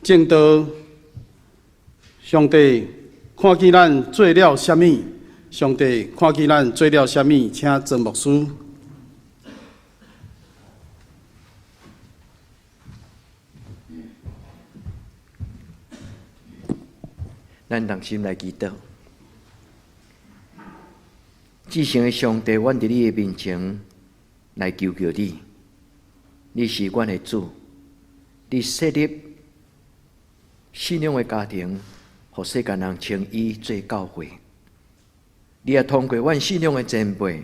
正道，上帝看见咱做了啥物？上帝看见咱做了啥物？请曾牧师。咱同心来祈祷。至圣的上帝，阮伫你的面前来求求你，你是阮的主，你设立信仰的家庭，互世间人称伊做教会。你也通过阮信仰的前辈，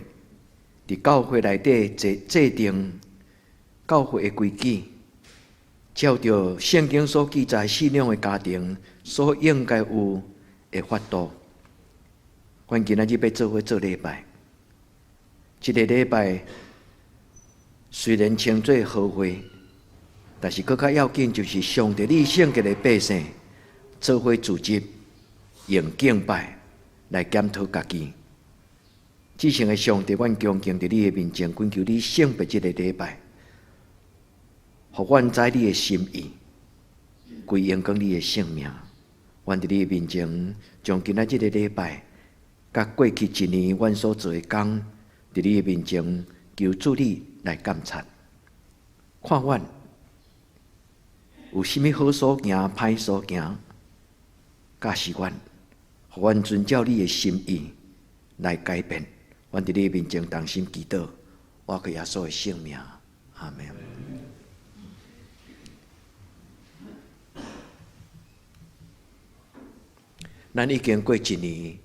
伫教会内底制定教会的规矩，照着圣经所记载信仰的家庭所应该有的法度。阮今仔日要做伙做礼拜，这个礼拜虽然称作好会，但是更较要紧就是上帝你圣洁的百姓做伙组织，用敬拜来检讨家己。至圣的上帝，阮恭敬伫你的面前，恳求你圣别这个礼拜，互阮知你的心意，归荣光你的性命。阮伫你的面前，将今仔这个礼拜，甲过去一年阮所做的工，伫你的面前求主你来监察，看阮有甚物好所行、歹所行，教示阮，互阮遵照你的心意来改变。阮伫你的面前同心祈祷，我靠耶稣的圣名，阿门。咱已经过一年，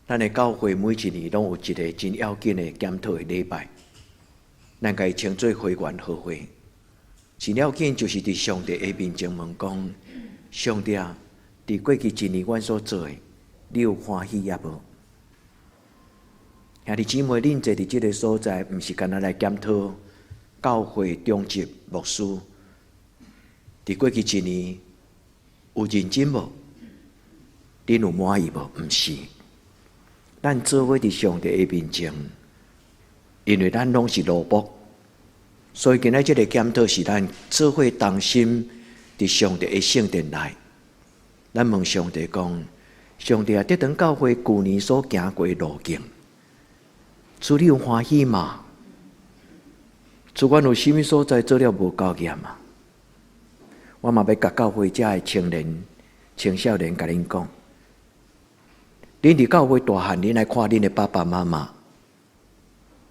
咱的教会每一年拢有一个真要紧的检讨的礼拜，咱该称作会员好会。真要紧就是伫上帝的面前问讲：上帝啊，伫过去一年阮所做的，你有欢喜也无？兄弟姊妹，恁坐伫即个所在，毋是干那来检讨教会中职牧师伫过去一年有认真无？恁有满意无？毋是，咱做伙伫上帝的面前，因为咱拢是奴仆，所以今仔即个检讨是咱做伙同心伫上帝的圣殿内。咱问上帝讲：上帝啊，这堂教会旧年所行过的路径，主你有欢喜吗？主阮有甚物所在做了无够严啊？我嘛要甲教会遮的青年、青少年甲恁讲，恁伫教会大汉，恁来看恁的爸爸妈妈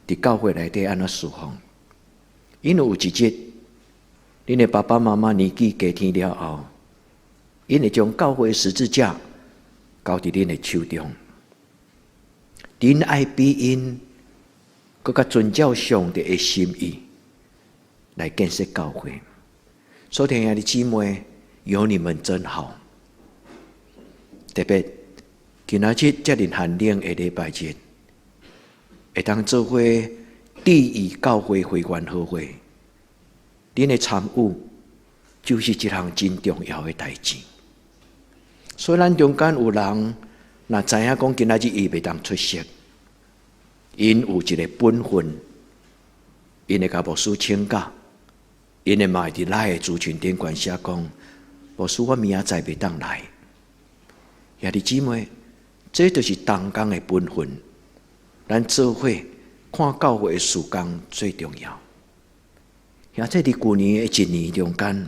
伫教会内底安怎侍奉。因为有一日，恁的爸爸妈妈年纪加添了后，因会将教会的十字架交伫恁的手中。恁爱比因更加遵照上帝的心意来建设教会。所以兄弟姊妹，有你们真好。特别今仔日遮尔寒冷的礼拜日，会当做伙第一教会会员好会，恁的参与就是一项真重要的代志。虽然中间有人若知影讲今仔日伊袂当出席，因有一个本分，因会甲牧师请假，因会嘛会伫来的族群顶管写讲，牧师我明仔载袂当来。兄弟姊妹，这就是同工的本分。咱做伙看教会的事工最重要。而且伫旧年的一年中间，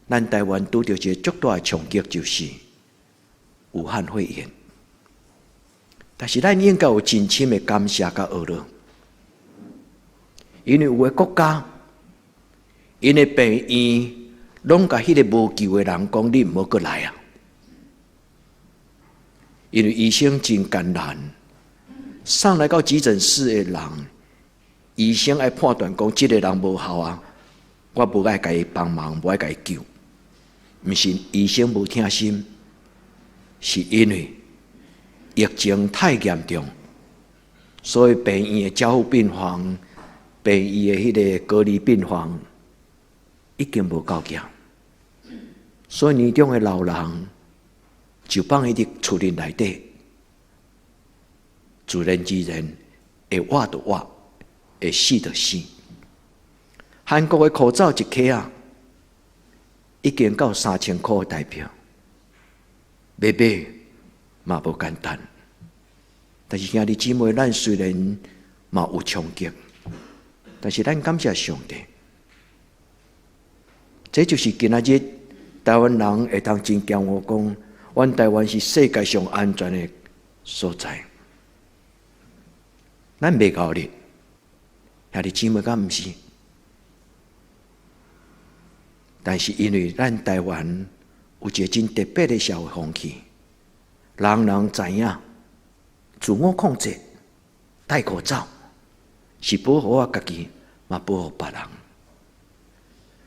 咱台湾拄到一个足大的冲击，就是武汉肺炎。但是咱应该有真深的感谢甲懊恼，因为有的国家，因的病院拢甲迄个无救的人讲，你毋好过来啊！因为医生真艰难，上来到急诊室的人，医生爱判断讲，这个人无效啊，我无爱甲伊帮忙，无爱甲伊救。毋是医生无听心，是因为疫情太严重，所以病院的加护病房、病院的迄个隔离病房已经无够强，所以年中的老人就放喺啲厝里内底，自然而然会活就活，会死就死。韩国的口罩一克啊，已经到3000块的台票，买嘛无简单。但是兄弟姊妹，咱虽然嘛有冲击，但是咱感谢上帝。这就是今仔日台湾人会当真骄傲讲，阮台湾是世界上安全的所在。咱袂高哩，兄弟姊妹，敢毋是？但是因为咱台湾有一个真特别的社会风气，人人知影自我控制、戴口罩是保护我家己，嘛保护别人。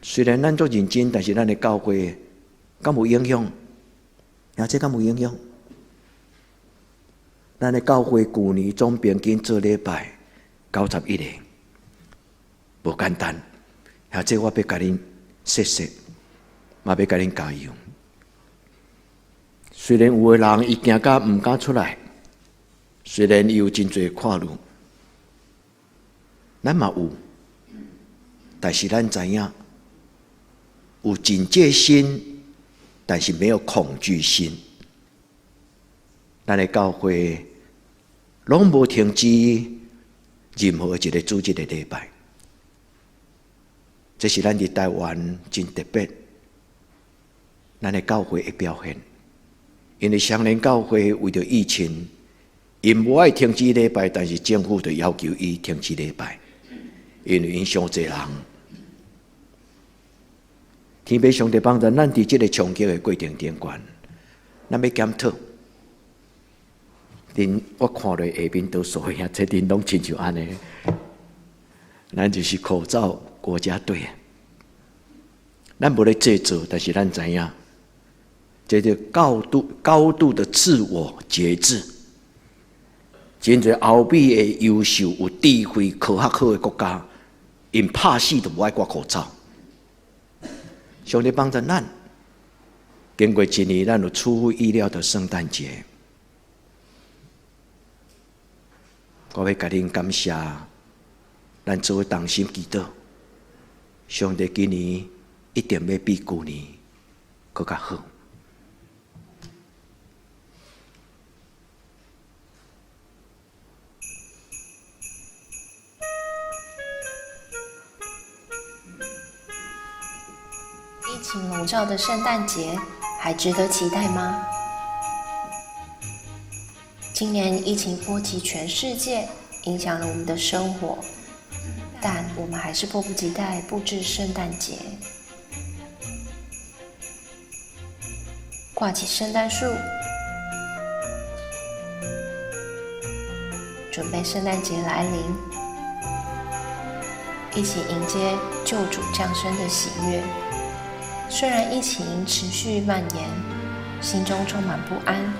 虽然咱做认真，但是咱的教会敢有影响？这敢有影响？咱的教会旧年总平均做礼拜91个，无简单。这我要甲恁谢谢，嘛要甲恁加油。虽然有的人伊惊甲毋敢出来，虽然伊有真侪看路，咱嘛有，但是咱知影有警戒心，但是没有恐惧心。咱的教会拢无停止任何一个组织的礼拜，这是咱伫台湾真特别，咱的教会的表现。因为双连教会为着疫情，因无爱停止礼拜，但是政府就要求伊停止礼拜，因为因伤侪人。天父上帝帮助咱伫这个冲击的过程中间，咱要检讨。我看落下面都所有这恁拢亲像安尼，咱就是口罩国家队。咱无咧制作，但是咱知影，这个高度的自我节制。真侪欧美的优秀有智慧、科学好的国家，因拍死都无爱挂口罩。上帝帮助咱，经过一年，咱有出乎意料的圣诞节。我要甲恁感谢，咱做伙同心祈祷，上帝今年一定要比旧年更较好。疫情笼罩的圣诞节还值得期待吗？今年疫情波及全世界，影响了我们的生活，但我们还是迫不及待布置圣诞节，挂起圣诞树，准备圣诞节来临，一起迎接救主降生的喜悦。虽然疫情持续蔓延，心中充满不安，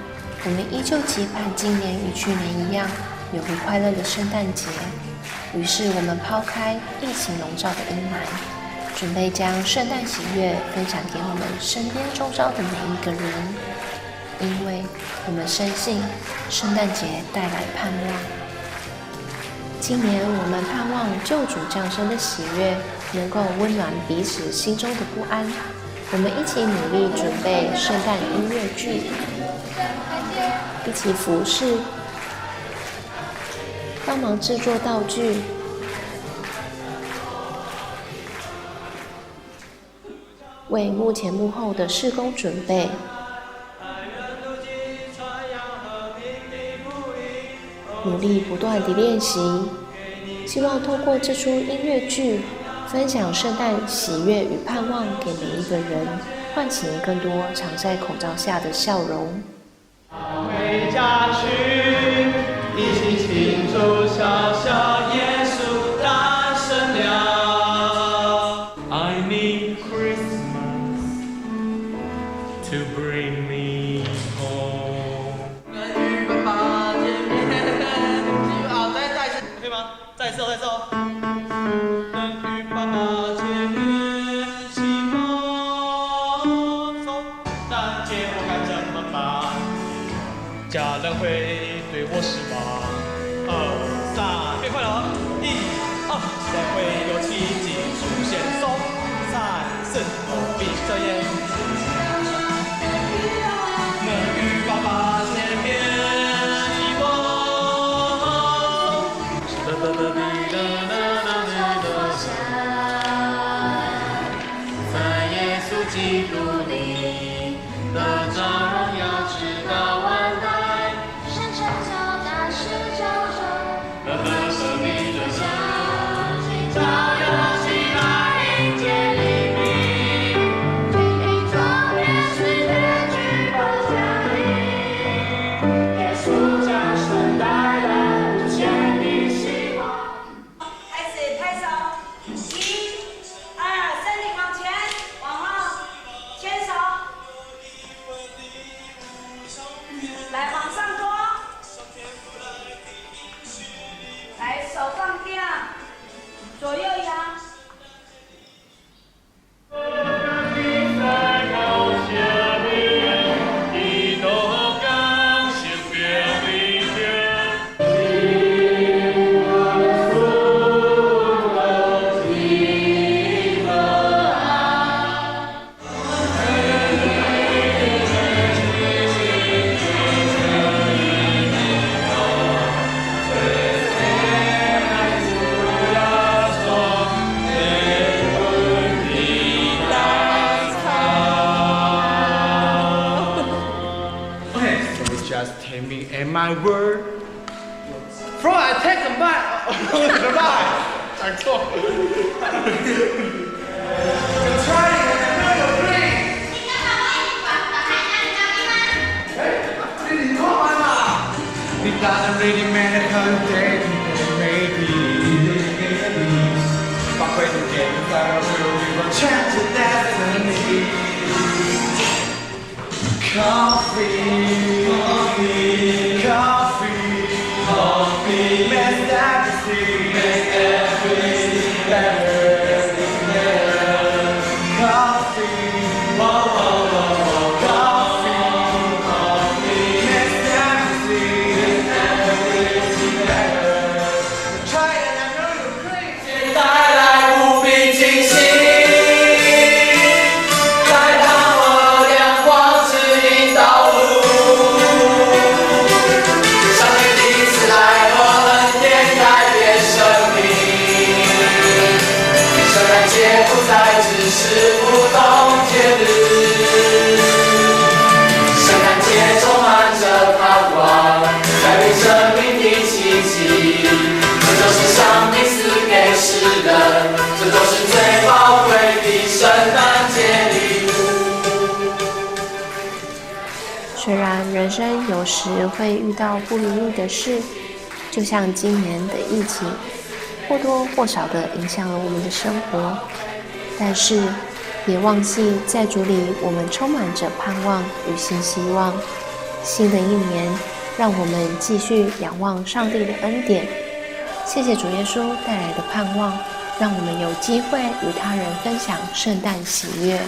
我们依旧期盼今年与去年一样有个快乐的圣诞节。于是我们抛开疫情笼罩的阴霾，准备将圣诞喜悦分享给我们身边周遭的每一个人，因为我们深信圣诞节带来盼望。今年我们盼望救主降生的喜悦能够温暖彼此心中的不安。我们一起努力准备圣诞音乐剧，一起服侍，帮忙制作道具，为幕前幕后的事工准备。努力不断地练习，希望透过这出音乐剧分享圣诞喜悦与盼望给每一个人，唤醒更多藏在口罩下的笑容。回家去，一起庆祝小小耶稣诞生了。I need Christmas to bring me home。与爸爸见面，再次可以吗？再次哦。与爸爸见面，希望圣诞节我该怎么办？家人会对我失望。2、3，变快了！1、2，才会有奇迹出现。3、4，闭着眼。基督里，得着荣耀直到万代。神成就大事救赎，生命的香照耀起来，迎接黎明。天中也是天举国降临，耶稣降生带来无限的希望。开始拍手，1、2，身体往前，往后，牵手，来往上拖，来手放掉，左右摇。Just take me and my word. Bro, I take them back. The back. 讲错。Try it and know your dream. 你过来嘛。It doesn't really matter 'cause they maybe. But when you get inside, we will change your destiny. Coffee, coffee, coffee, coffee, makes everything better. Coffee, coffee, makes everything better. Try it, I know you're crazy. 带来无比惊喜。虽然人生有时会遇到不如意的事，就像今年的疫情，或多或少地影响了我们的生活，但是别忘记在主里我们充满着盼望与新希望。新的一年，让我们继续仰望上帝的恩典，谢谢主耶稣带来的盼望，让我们有机会与他人分享圣诞喜悦。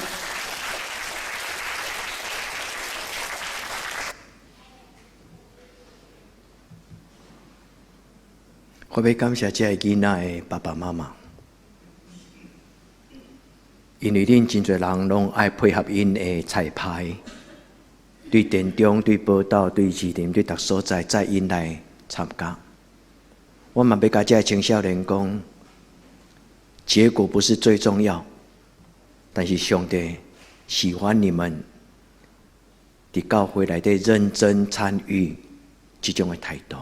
我要感谢这个囡仔的爸爸妈妈，因为恁真侪人拢爱配合因的彩排，对电中、对报道、对市场、对各所在，在因来参加。我嘛要甲这个青少年讲，结果不是最重要，但是上帝喜欢你们伫教会内底认真参与这种的态度。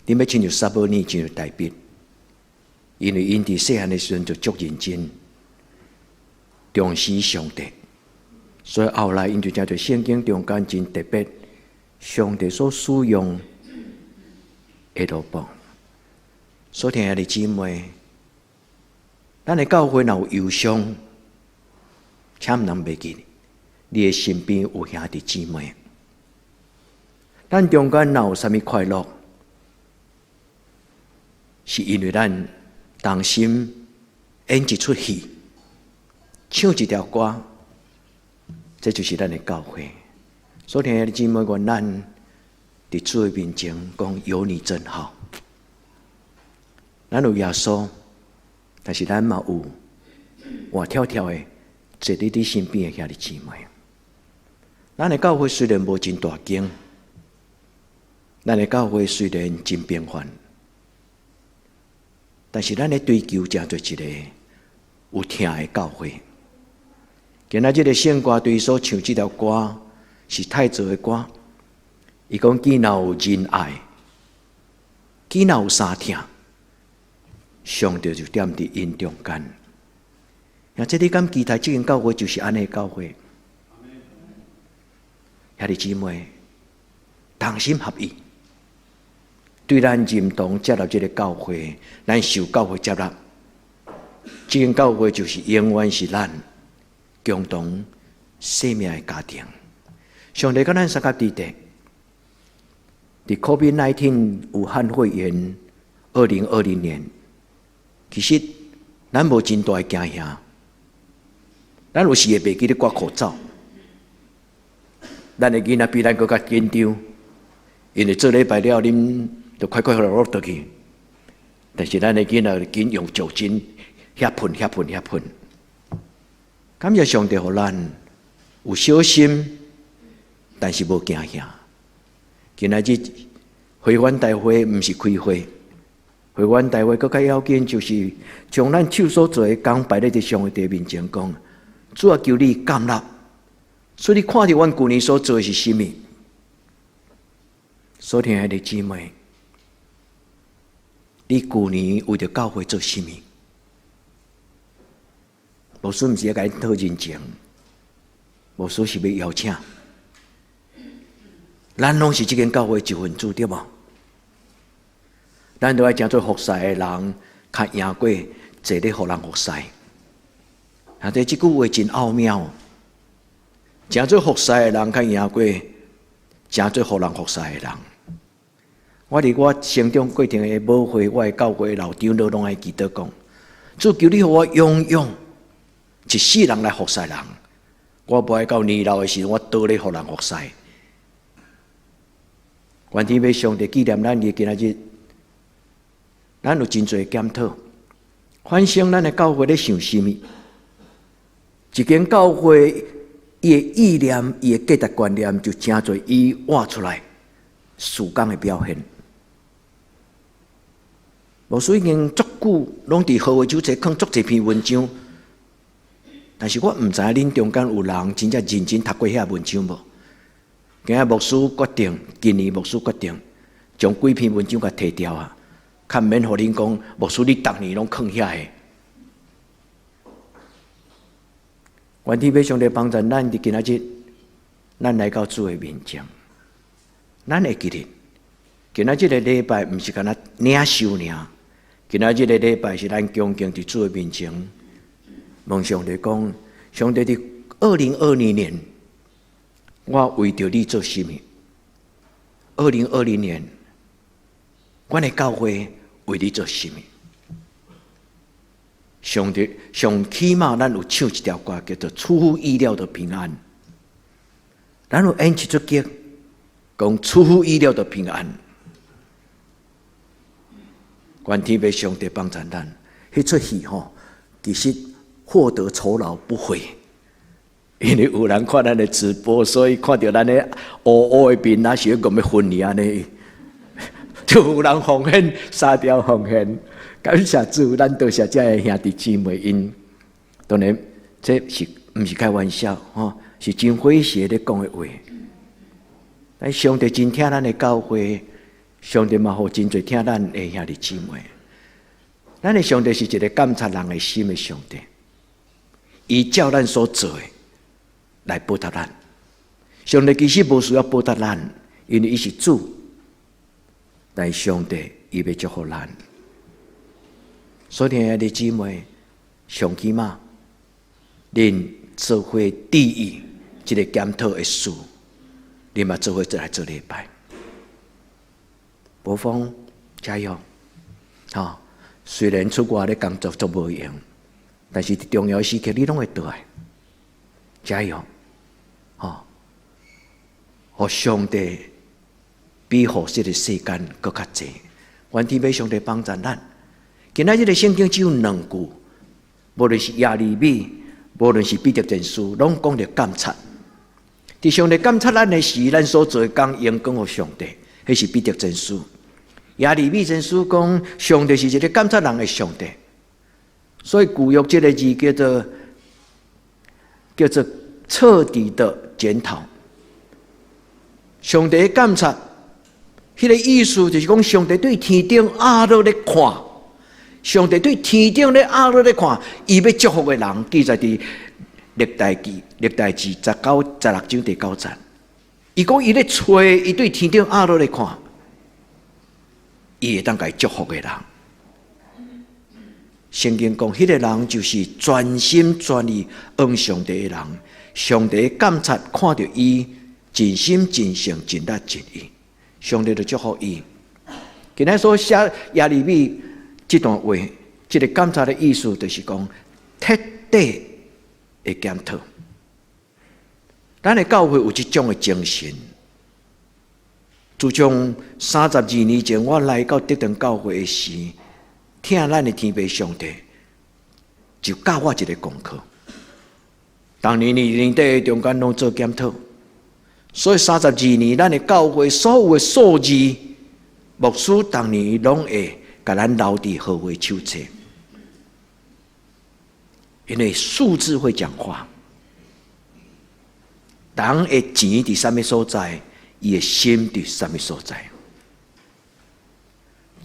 你要亲像撒母耳，亲像大卫，因为因伫细汉的时阵就足认真，重视上帝，所以后来因就正在圣经中间真特别，上帝所使用的路步。所听的姊妹，咱的教会若有忧伤，请毋通袂记，你的身边有兄弟姊妹。咱中间若有啥物快乐？是因为咱同心演一出戏，唱一条歌，这就是咱的教会。所以，兄弟姊妹，愿咱伫主的面前讲有你真好。咱有耶稣，但是咱嘛有活跳跳的坐伫你身边的兄弟姊妹。咱的教会虽然无真大间，咱的教会虽然真平凡。但是，咱咧追求正做一个有听的教会，今仔日的圣歌对伊所唱这条歌是太祖的歌。伊讲：既然有仁爱，既然有三听，上帝就踮伫因中间。那这你敢期待这间教会就是安尼教会？兄弟姊妹，同心合意，对咱认同接纳这个教会，咱受教会接纳，这间教会就是永远是咱共同生命的家庭。上帝跟咱三甲地地，伫 COVID-19 武汉肺炎2020年，其实咱无真大的惊吓，咱有时会袂记得挂口罩。咱的囡仔比咱更加紧张，因为做礼拜了，恁就快快乐乐倒去。但是咱的囡仔紧用酒精遐喷。感谢上帝，互咱有小心，但是无惊吓。今仔日会员大会毋是开会，会员大会更加要紧，就是将咱手所做的工摆咧伫上帝面前讲，主啊，求你甘纳。所以你看到阮旧年所做的是甚么？所听爱的姊妹，你旧年为着教会做甚么？牧师毋是要甲你讨人情，牧师是要邀请，咱拢是这间教会一份子，对无？咱都爱诚做服侍的人，较赢过坐咧互人服侍。啊，这句话真奥妙。诚做服侍的人，较赢过诚做互人服侍的人。我伫我成长过程的母会，我的教会老长老拢爱记得讲：主求你互我拥有一世人来服侍人。我不爱到年老的时候，我倒咧互人服侍。愿天要上帝纪念咱的今仔日，咱有真侪检讨，反省咱的教会咧想甚物？一间教会。伊的意念、伊的价值观念，就真侪伊画出来，事工的表现。无所以已经足久，拢伫好的酒册放足一篇文章，但是我毋知影恁中间有人真正认真读过遐文章无？今日牧师决定，今年牧师决定将几篇文章甲摕掉啊，较免互恁讲，牧师你逐年拢放遐个。愿天要上帝帮助咱伫今仔日，咱来到主的面前，咱会记得，今仔日的礼拜毋是干那领受尔，今仔日的礼拜是咱恭敬伫主的面前，问上帝讲：上帝伫2020年，我为着你做甚物？2020年，阮的教会为你做甚物？上帝上起码，咱有唱一条歌，叫做“出乎意料的平安”。咱有演一出剧，讲“出乎意料的平安”。愿天父上帝帮助咱，迄出戏其实获得酬劳不菲。因为有人看咱的直播，所以看到咱的乌乌的面，那是要讲要分你安尼，就有人奉献3条奉献。感谢主，咱多谢这些兄弟姊妹因，当然这是毋是开玩笑是真诙谐咧讲的话。但上帝真听咱的教会，上帝嘛好真侪听咱的兄弟姊妹。咱的上帝是一个监察人的心的上帝，伊照咱所做的来报答咱。上帝其实无需要报答咱，因为伊是主，但上帝伊要祝福咱。所以，亲爱的姊妹，上起码，恁做伙第一这个检讨的事，恁嘛做伙再来做礼拜。无妨，加油！虽然出外咧工作做无用，但是重要时刻你拢会倒来。加油！互上帝比互这个世间更较济。愿天父上帝帮助咱。今仔日的圣经只有2句，无论是亚利米，无论是彼得前书，拢讲着监察。伫上帝监察咱的时，咱所做的工应讲互上帝，迄是彼得前书。亚利米前书讲，上帝是一个监察人的上帝。所以旧约这个字叫做叫做彻底的检讨。上帝监察，迄个意思就是讲，上帝对天顶压落咧看，上帝对天顶咧压落咧看，伊要祝福的人，记载伫历代志19、16章第9节。伊讲伊咧找伊对天顶压落咧看，伊会当甲伊祝福的人。圣经讲，迄个人就是专心专意仰上帝的人。上帝监察看到伊尽心尽性尽力尽意，上帝就祝福伊。今日所写耶利米这段话，这个监察的意思就是讲彻底的检讨。咱的教会有这种的精神。自从32年前我来到德登教会的时，听咱的天父上帝就教我一个功课。当年年底中间拢做检讨，所以32年咱的教会所有的数字，牧师当年拢会甲咱留伫号码手册，因为数字会讲话。人的钱伫什么所在，伊的心伫什么所在。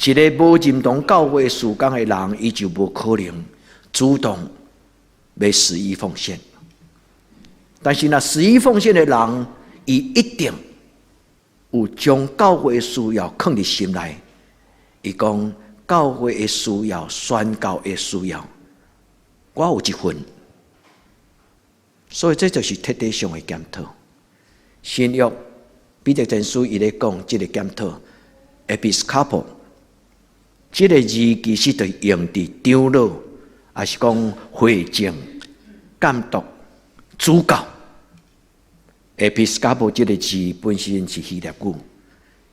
一个无认同教会事工的人，伊就无可能主动要施予奉献。但是那施予奉献的人，伊一定有将教会的需要放伫心内。伊讲教会的需要、宣教的需要，我有一份。所以这就是彻底上的检讨。新约彼得前书伊咧讲这个检讨 ，episcopal。这个字其实就用伫长老，也是讲会政、监督、主教。episcopal 这个字本身是希腊语，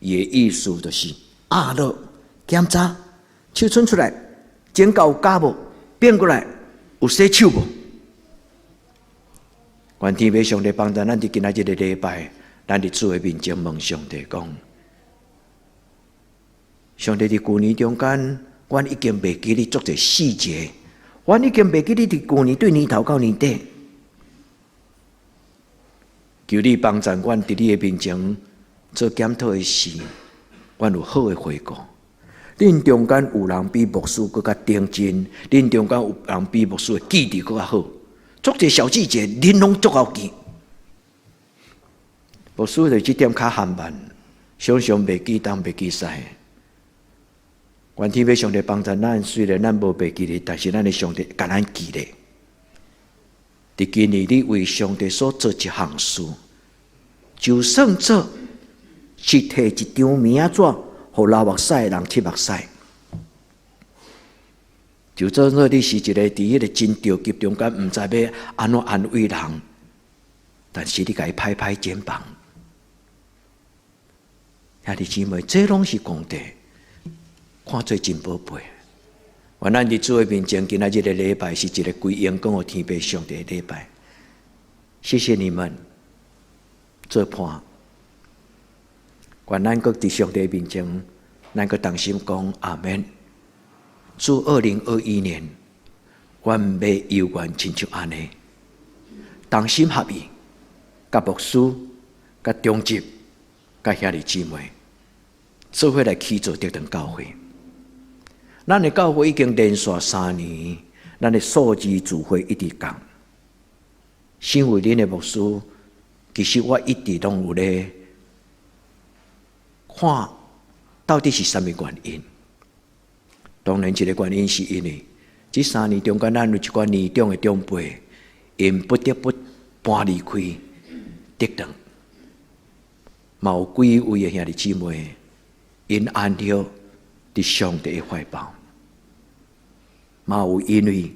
伊的意思就是压落、检查、手伸出来，检告有假无，变过来有洗手无。愿天父上帝帮助咱伫今仔日的礼拜，咱伫主的面前问上帝讲。上帝伫旧年中间，我已经袂记你做者细节，我已经袂记你伫旧年对年头到年底，求你帮助我伫你的面前做检讨的时，我有好的回顾。恁中间有人比牧师更加认真，恁中间有人比牧师的记忆更加好，做者小细节，恁拢足够记。牧师就这点较含慢，常常袂记东袂记西。愿天父上帝帮助咱，虽然咱无被记咧，但是咱的上帝甲咱记咧。伫今年你为上帝所做一项事，就算做是摕一张名纸，互流目屎的人吸目屎，就做你是一个伫迄个真着急中间，毋知要安怎安慰人，但是你甲伊拍拍肩膀，兄弟姊妹，这拢是功德。看做真宝贝，愿咱伫主的面前，今仔日的礼拜是一个归荣光给天父上帝的礼拜。谢谢你们做伴，愿咱搁伫上帝面前，咱搁同心讲阿们。主2021年，愿要有愿亲像安尼，同心合意，甲牧师、甲中职、甲兄弟姊妹，做伙来起做德登教会。咱的教会已经连续3年，咱的数字聚会一直降。身为恁的牧师，其实我一直拢有咧看，到底是什么原因？当然，一个原因是因为这3年中间，咱有一寡年长的长辈，因不得不搬离开德登，嘛有几位的兄弟姊妹，因安息伫上帝的怀抱。嘛有因为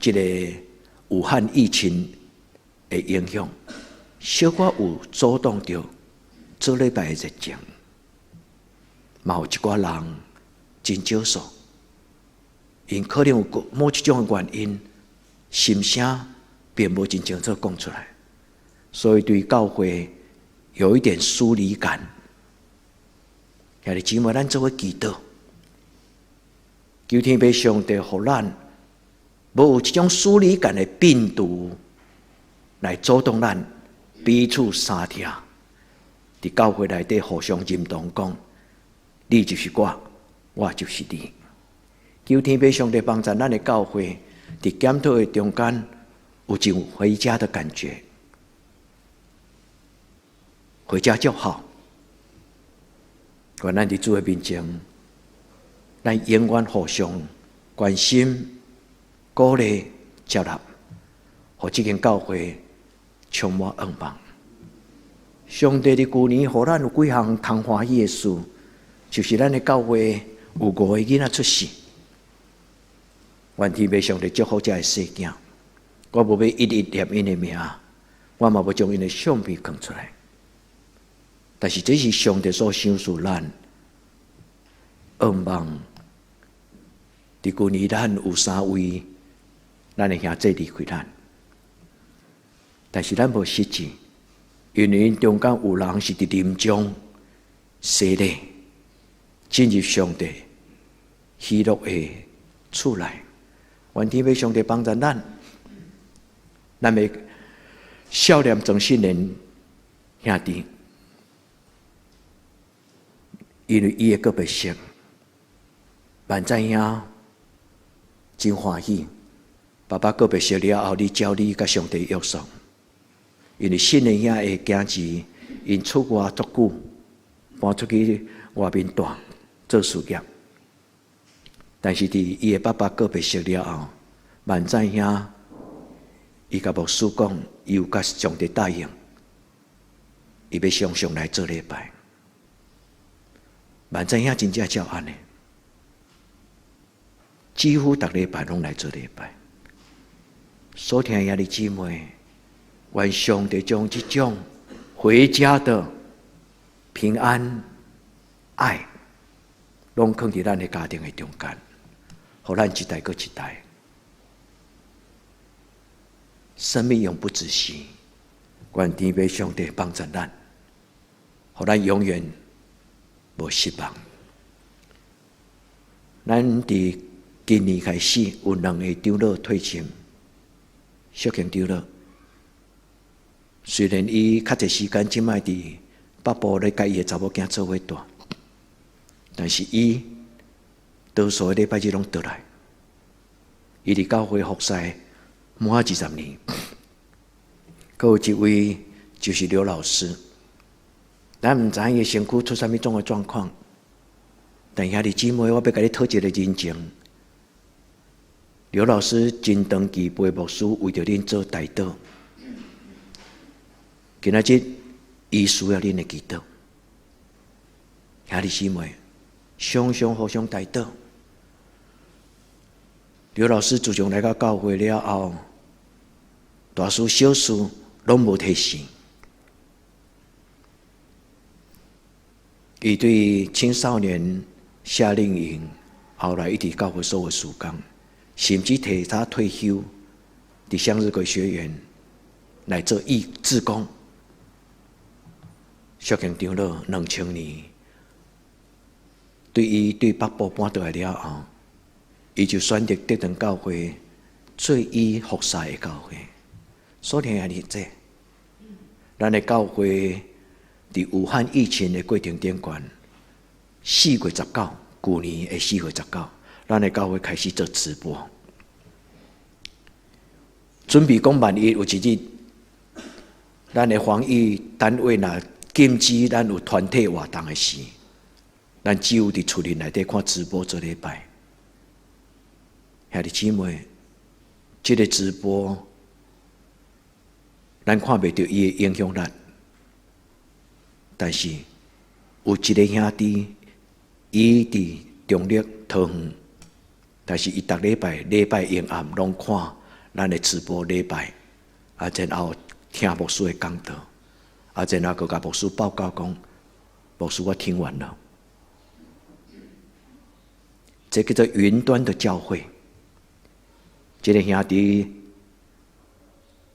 这个武汉疫情的影响，小可有阻挡着做礼拜的热情。嘛有一寡人真少数，因可能有某一种的原因，心声并无真清楚讲出来，所以对教会有一点疏离感。兄弟姊妹，咱做伙祈祷。求天父上帝，互咱无有这种疏离感的病毒来阻挡咱彼此相听，伫教会内底互相认同，讲你就是我，我就是你。求天父上帝帮助咱的教会，伫检讨的中间有一种回家的感觉，回家就好。愿咱伫主的面前，咱永远互相关心、鼓励、接纳，互这间教会充满愿望。上帝伫旧年，互咱有几项通欢喜的事，就是咱的教会有5个囡仔出世。愿天父上帝祝福这个细囝。我无要一一念因的名，我嘛无将因的相片放出来。但是这是上帝所赏赐咱愿望。伫旧年咱有3位咱的兄弟离开咱，但是咱无失志，因为中间有人是伫临终洗礼，进入上帝喜乐的厝内。愿天父上帝帮助咱，咱要少年庄信年兄弟，因为伊的个别性，万知影真欢喜。爸爸个别性了后，你照你甲上帝约束，因为新的兄会行志，因出外足久，搬出去外面住做事业。但是伫伊的爸爸个别性了后，万知影伊甲牧师讲，伊有甲上帝答应，伊要常常来做礼拜。万知影真正照安尼，几乎逐礼拜拢来做礼拜。所听兄弟姊妹，愿上帝将这种回家的平安、爱，拢放伫咱的家庭的中间，互咱一代搁一代，生命永不止息。愿天父上帝帮助咱，互咱永远无失望。咱伫今年开始有2个长老退休。小庆长老，虽然伊较侪时间即摆伫北部咧，甲伊的查某囝做伙住，但是伊多数礼拜日拢倒来。伊伫教会服侍满20年。阁有一位就是刘老师，咱毋知伊的身躯出啥物种的状况，但兄弟姊妹，我要甲你讨一个人情。刘老师真长期陪牧师为着恁做代祷，今仔日伊需要恁的祈祷，兄弟姊妹，常常互相代祷。刘老师自从来到教会了后，大事小事拢无提醒。伊对青少年夏令营，后来一直教会所有事工。甚至提他退休，伫向日葵学园来做志工。小庆长老2000年，对北部搬倒来了后，伊就选择德堂教会做伊服侍的教会。所听兄弟姊妹，咱的教会伫武汉疫情的过程中，4月19，旧年的4月19。咱的教会开始做直播，准备讲万一有一日，咱的防疫单位若禁止咱有团体活动的时，咱只有伫厝里内底看直播做礼拜。兄弟姊妹，这个直播，咱看袂到伊的影响力，但是有一个兄弟，伊伫中立桃园。但是伊逐礼拜阴暗拢看咱的直播礼拜，然后听牧师的讲道，然后甲牧师报告讲，牧师我听完了。这叫做云端的教会。这个兄弟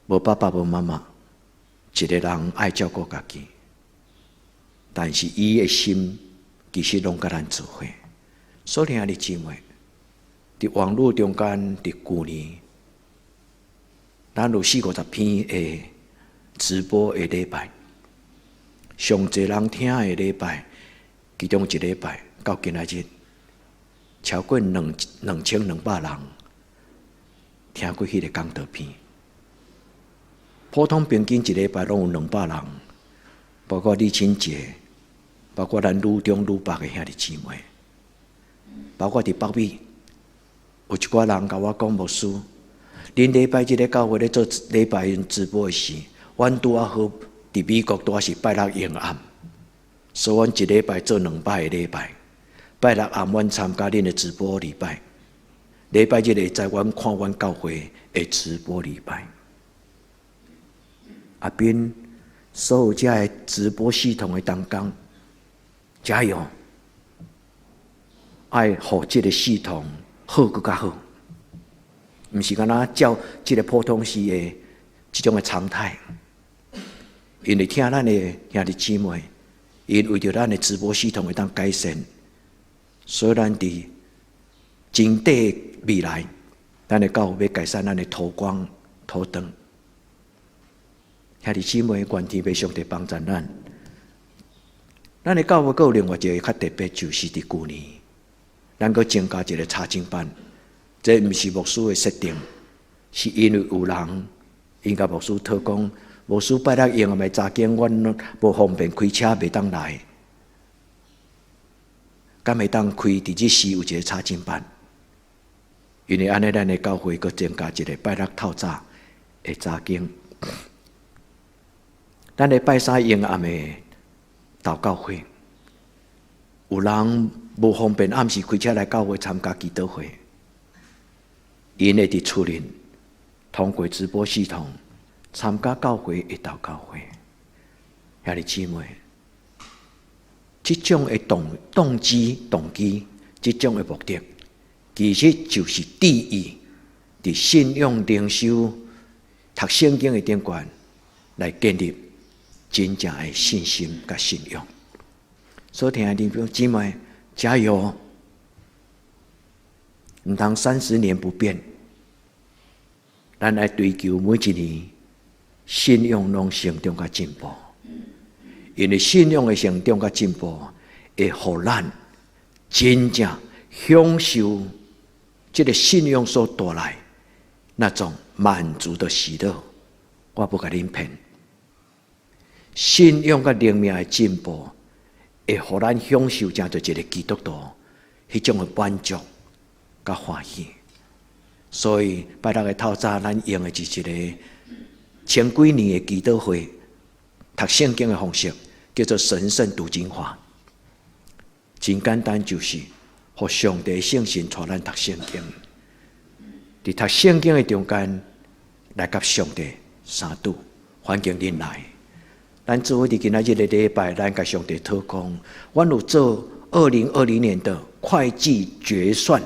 无爸爸无妈妈，一个人爱照顾家己，但是伊的心其实拢甲咱做伙。所以兄弟姊妹。伫网络中间，伫旧年，咱有40-50篇的直播的礼拜，上侪人听的礼拜，其中一礼拜到今仔日，超过2200人听过迄个讲道片。普通平均一礼拜拢有200人，包括李清杰，包括咱女中女北的兄弟姊妹，包括伫北美，有一寡人甲我讲牧师，恁礼拜日咧教会咧做礼拜日直播的时，阮拄啊好伫美国拄啊是拜六夜暗，所以阮一礼拜做2摆的礼拜，拜六暗阮参加恁的直播礼拜，礼拜日会在阮看阮教会的直播礼拜。阿斌，所有遮的直播系统的同工，加油！爱互即个系统好更较好，毋是干那照即个普通时的即种的常态。因为听咱的兄弟姊妹，因为着咱的直播系统会当改善，所以咱伫真短的未来，咱的教会要改善咱的土光、土灯。兄弟姊妹，愿天父上帝帮助咱。咱的教会还有另外一个较特别，就是伫旧年，咱佫增加一个查经班。这毋是牧师的设定，是因为有人因甲牧师讨讲，牧师拜六用的查经，阮无方便开车，袂当来，敢会当开伫日时有一个查经班？因为安尼，咱的教会佫增加一个拜六透早的查经。咱的拜三夜暗的祷告会，有人无方便暗时开车来教会参加祈祷会，因会伫厝内通过直播系统参加教会的祷告会。兄弟姊妹，这种的动机、这种的目的，其实就是第一，伫信仰灵修、读圣经的顶端来建立真正的信心甲信仰。所以听弟兄姊妹，加油！毋通30年不变，咱来追求每一年信仰拢成长甲进步。因为信仰的成长甲进步，会互咱真正享受这个信仰所带来那种满足的喜乐。我不甲恁骗，信仰甲灵命的进步，会互咱享受正做一个基督徒迄种的满足甲欢喜。所以拜六的透早，咱用的是一个前几年的祈祷会，读圣经的方式叫做神圣读经法。真简单，就是互上帝圣神带咱读圣经，伫读圣经的中间来甲上帝相拄，环境恁来。咱做伙伫今仔日的礼拜，咱甲上帝讨讲，阮有做2020年的会计决算。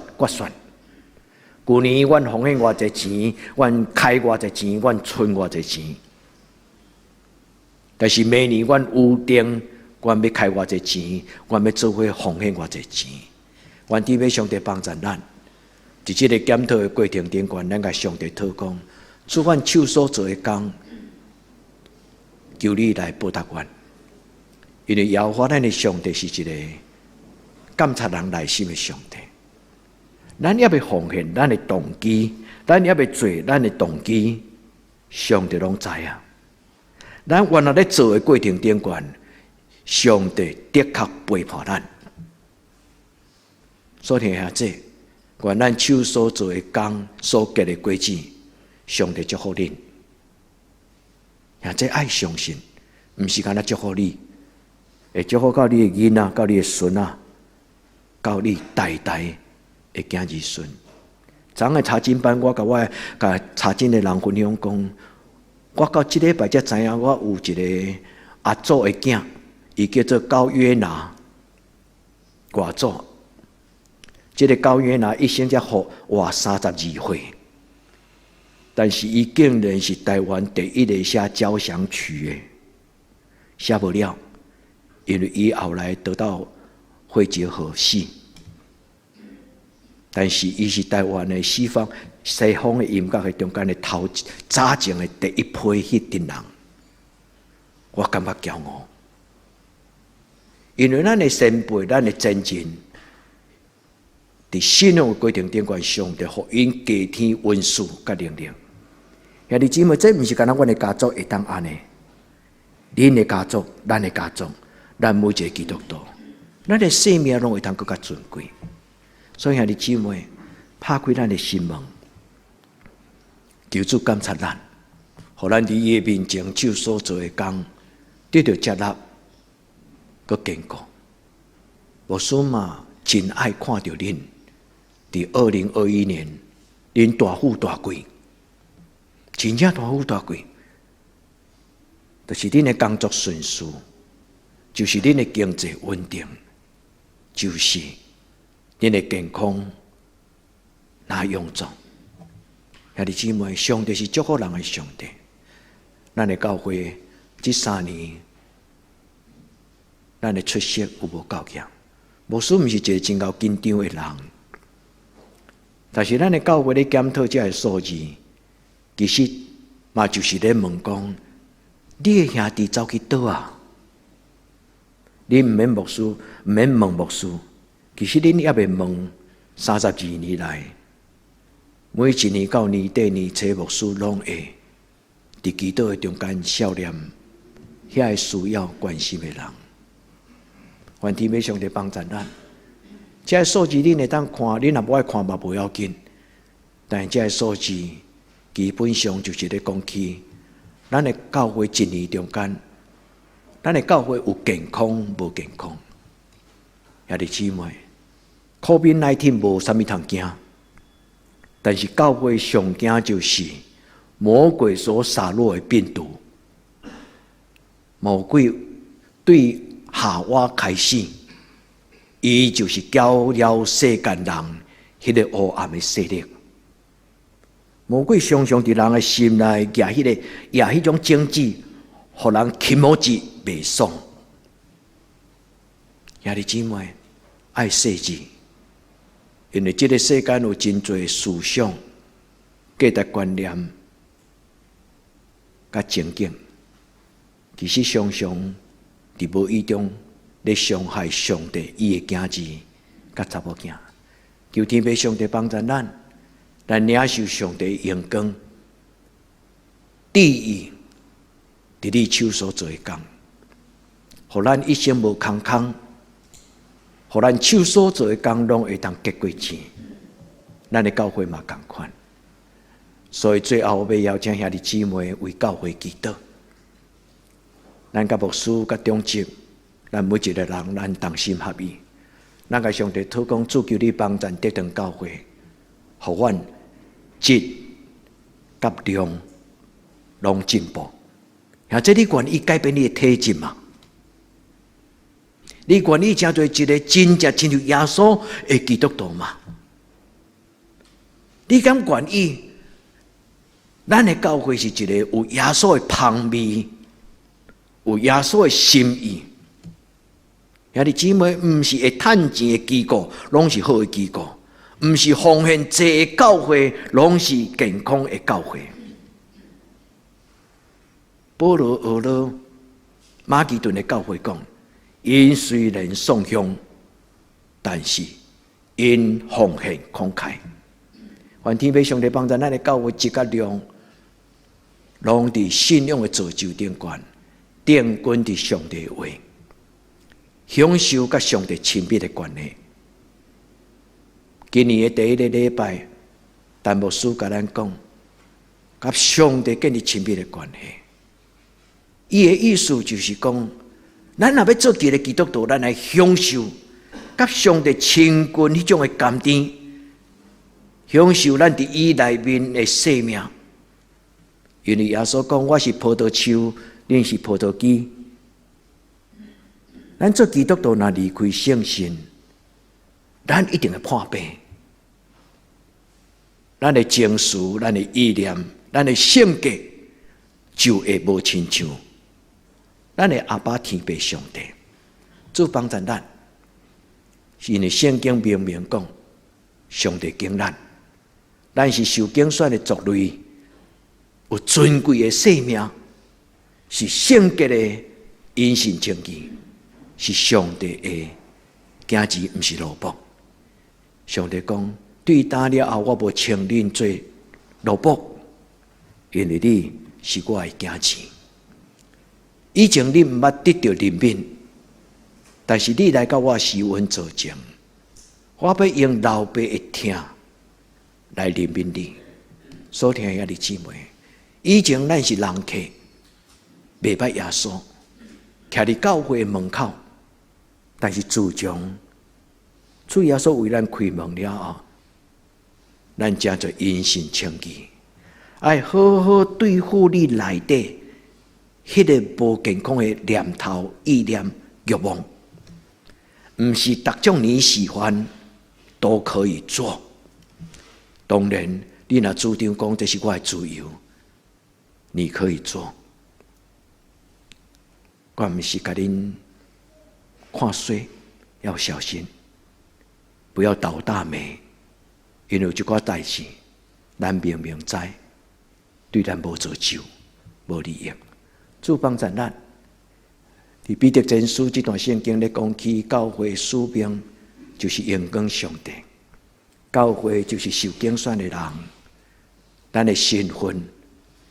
旧年阮奉献偌济钱，阮开偌济钱，阮存偌济钱。但是明年阮有定，阮要开偌济钱，阮要做伙奉献偌济钱。愿天父上帝帮助咱，伫即个检讨的过程顶端，咱甲上帝讨讲，做阮手所做的工，求你来报答阮。因为耶和华咱的上帝是一个监察人内心的上帝。咱也要奉献咱的动机，咱也要做咱的动机，上帝拢知啊。咱原来咧做的过程顶端，上帝的确陪伴咱。所以兄弟，愿咱手所做的工所结的果子，上帝祝福恁。兄弟爱相信，毋是干那祝福你，会祝福到你的囡仔，到你的孙仔，到你代代的囝儿孙。昨个查经班，我甲查经的人分享讲，我到即礼拜才知影，我有一个阿祖的囝，伊叫做高约拿，外祖。这个高约拿一生才活活32岁，但是伊竟然是台湾第一个写交响曲的，写不了，因为伊后来得到肺结核死。但是伊是台湾的西方的音乐的中间的早前的第一批迄阵人，我感觉骄傲，因为咱的先辈、咱的前人，伫信仰的过程顶关，上帝互因加添温书甲能力。兄弟姊妹，这毋是干那阮的家族会当安尼，恁的家族、咱的家族，咱每一个基督徒，咱的生命拢会当更加尊贵。所以兄弟姊妹，拍开咱的心门，求主感谢咱，互咱伫伊的面前手所做的工，得到接纳，佮坚固。牧师嘛，真爱看到恁伫2021年，恁大富大贵。真正大富大贵，就是恁的工作顺遂，就是恁的经济稳定，就是恁的健康那臃肿。兄弟姊妹，上帝是祝福人的上帝。咱的教会这3年，咱的出席有无够强？牧师毋是一个真够紧张的人，但是咱的教会咧检讨这个数字。其实嘛，就是咧问讲，你的兄弟走去倒啊？你毋免牧师，毋免问牧师。其实恁也未问32年来，每一年到年底年初，牧师拢会伫基督的中间笑脸，遐个需要关心的人。愿天父上帝帮助咱。这个数字恁会当看，恁若无爱看嘛无要紧，但是这个数字。基本上就是咧讲起，咱的教会一年中间，咱的教会有健康无健康。兄弟姊妹 ，COVID-19 无啥物通惊，但是教会上惊就是魔鬼所撒落的病毒。魔鬼对夏娃开始，伊就是搅扰世间人迄个黑暗的势力。魔鬼常常伫人的心内野迄种政治，互人起毛子袂爽。兄弟姊妹，爱世志，因为这个世间有真侪思想、价值观念、甲情景，其实常常伫无意中咧伤害上帝伊的囝子甲查某囝。求天父上帝帮助咱。咱领受上帝阳光，第一，伫你手所做的工，互咱一生无空空，互咱手所做的工拢会当结过钱。咱的教会嘛同款，所以最后要邀请兄弟姊妹为教会祈祷。咱甲牧师、甲中职，咱每一个人，咱同心合意，咱甲上帝祷告，主求你帮咱得当教会，互阮。质甲量拢进步，像这你愿意改变你的体质嘛？你愿意成做一个真正亲像耶稣的基督徒嘛？你敢愿意？咱的教会是一个有耶稣的香味，有耶稣的心意。兄弟姊妹，毋是会趁钱的机构，拢是好的机构。毋是奉献济的教会，拢是健康的教会。保罗、俄罗、马其顿的教会讲：因虽然送香，但是因奉献慷慨。愿天父上帝帮助咱的教会质甲量，拢伫信仰的造就顶悬，定根伫上帝的话，享受甲上帝亲密的关系。今年的第一个礼拜，但牧师甲咱讲，甲上帝建立亲密的关系。伊的意思就是讲，咱若要做一个基督徒，咱来享受甲上帝亲近迄种的甘甜，享受咱伫伊内面的生命。因为耶稣讲：“我是葡萄树，恁是葡萄枝。”咱做基督徒若离开圣神，咱一定会破病。咱的情绪、咱的意念、咱的性格，就会无亲像咱的阿爸天父上帝。主帮助咱，因为圣经明明讲，上帝敬咱，咱是受拣选的族类，有尊贵的生命，是圣洁的因信称义，是上帝的子子，毋是奴仆。上帝讲：对打了后，我无称恁做奴仆，因为你是我的子子。以前你毋捌得到怜悯，但是你来到我施恩座前，我要用老爸的疼来怜悯你。所听的弟兄姊妹，以前咱是人客，袂捌耶稣，徛伫教会的门口，但是自从主耶稣为咱开门了后，咱正做因信称义，爱好好对付你内底迄个无健康的念头、意念、欲望，毋是逐种你喜欢都可以做。当然，你若主张讲这是我的自由，你可以做。我毋是甲恁看衰，要小心，不要倒大霉，因为有一寡代志，咱明明知，对咱无造就、无利益。主帮助咱。伫彼得前书这段圣经咧讲起教会使命，就是荣光上帝。教会就是受拣选的人，咱的身份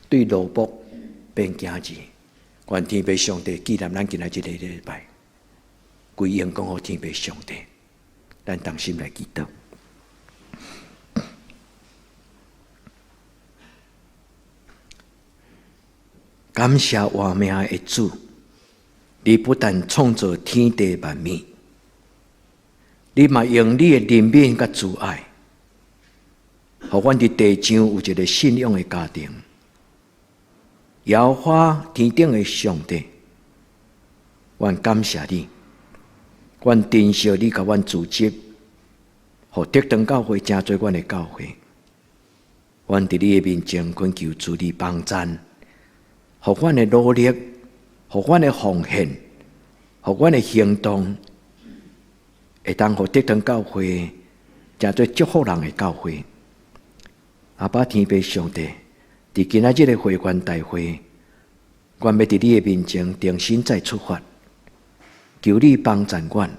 对奴仆变子子。愿天父上帝纪念咱今仔日的礼拜，归荣光给天父上帝。咱同心来祈祷。感谢活命的主，你不但创造天地万物，你嘛用你的怜悯甲慈爱，互阮伫地上有一个信仰的家庭。摇花天顶的上帝，阮感谢你，阮珍惜你甲阮组织，互德堂教会成做阮的教会。阮伫你的面前恳求主你帮赞，互阮的努力，互阮的奉献，互阮的行动，会当互德堂教会成做祝福人的教会。阿爸天父上帝，伫今仔日的会员大会，阮要伫你的面前重新再出发，求你帮助阮，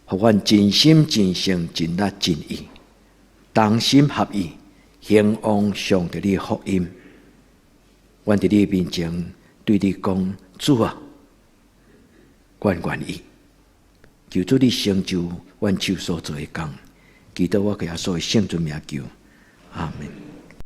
互阮真心真性真力真意，同心合意，兴旺上帝的福音。阮伫你的面前对你讲：主啊，阮愿意，求主你成就阮手所做的工。祈祷我给耶稣的圣尊名求，阿门。